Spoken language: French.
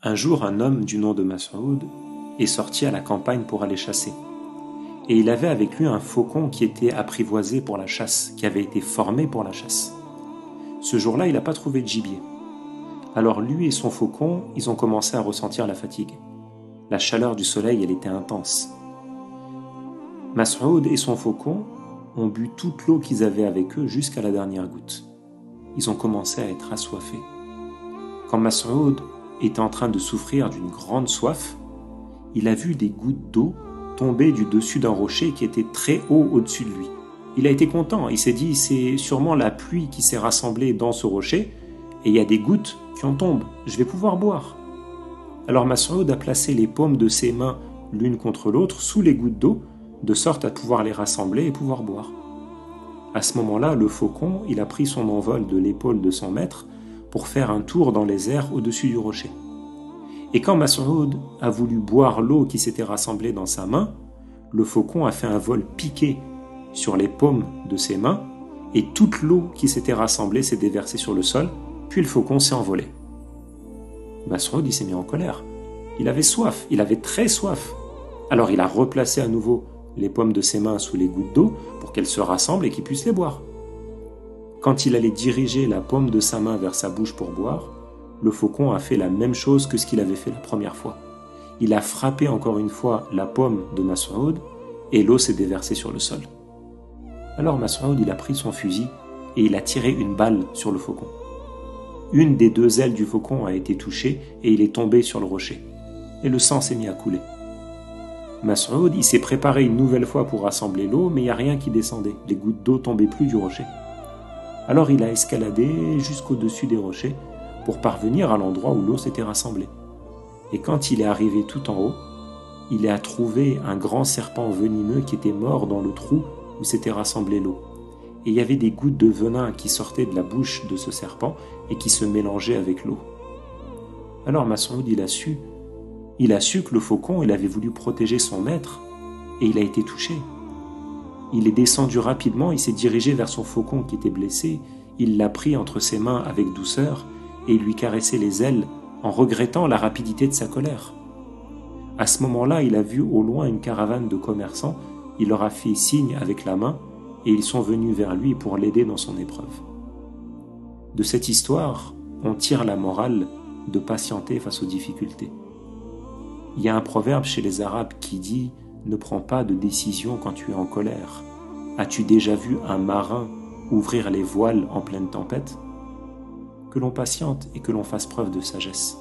Un jour, un homme du nom de Mas'ud est sorti à la campagne pour aller chasser. Et il avait avec lui un faucon qui était apprivoisé pour la chasse, qui avait été formé pour la chasse. Ce jour-là, il n'a pas trouvé de gibier. Alors lui et son faucon, ils ont commencé à ressentir la fatigue. La chaleur du soleil, elle était intense. Mas'ud et son faucon ont bu toute l'eau qu'ils avaient avec eux jusqu'à la dernière goutte. Ils ont commencé à être assoiffés. Quand Mas'ud était en train de souffrir d'une grande soif, il a vu des gouttes d'eau tomber du dessus d'un rocher qui était très haut au-dessus de lui. Il a été content, il s'est dit c'est sûrement la pluie qui s'est rassemblée dans ce rocher et il y a des gouttes qui en tombent, je vais pouvoir boire. Alors Mas'ud a placé les paumes de ses mains l'une contre l'autre sous les gouttes d'eau de sorte à pouvoir les rassembler et pouvoir boire. À ce moment-là, le faucon, il a pris son envol de l'épaule de son maître pour faire un tour dans les airs au-dessus du rocher. Et quand Mas'ud a voulu boire l'eau qui s'était rassemblée dans sa main, le faucon a fait un vol piqué sur les paumes de ses mains et toute l'eau qui s'était rassemblée s'est déversée sur le sol, puis le faucon s'est envolé. Mas'ud, il s'est mis en colère. Il avait soif, il avait très soif. Alors il a replacé à nouveau les paumes de ses mains sous les gouttes d'eau pour qu'elles se rassemblent et qu'il puisse les boire. Quand il allait diriger la paume de sa main vers sa bouche pour boire, le faucon a fait la même chose que ce qu'il avait fait la première fois. Il a frappé encore une fois la paume de Mas'ud et l'eau s'est déversée sur le sol. Alors Mas'ud, il a pris son fusil et il a tiré une balle sur le faucon. Une des deux ailes du faucon a été touchée et il est tombé sur le rocher. Et le sang s'est mis à couler. Mas'ud, il s'est préparé une nouvelle fois pour rassembler l'eau, mais il n'y a rien qui descendait. Les gouttes d'eau tombaient plus du rocher. Alors il a escaladé jusqu'au-dessus des rochers pour parvenir à l'endroit où l'eau s'était rassemblée. Et quand il est arrivé tout en haut, il a trouvé un grand serpent venimeux qui était mort dans le trou où s'était rassemblée l'eau. Et il y avait des gouttes de venin qui sortaient de la bouche de ce serpent et qui se mélangeaient avec l'eau. Alors Mas'ud, il a su que le faucon, il avait voulu protéger son maître et il a été touché. Il est descendu rapidement, il s'est dirigé vers son faucon qui était blessé, il l'a pris entre ses mains avec douceur et il lui caressait les ailes en regrettant la rapidité de sa colère. À ce moment-là, il a vu au loin une caravane de commerçants, il leur a fait signe avec la main et ils sont venus vers lui pour l'aider dans son épreuve. De cette histoire, on tire la morale de patienter face aux difficultés. Il y a un proverbe chez les Arabes qui dit « Ne prends pas de décision quand tu es en colère. As-tu déjà vu un marin ouvrir les voiles en pleine tempête ?» Que l'on patiente et que l'on fasse preuve de sagesse.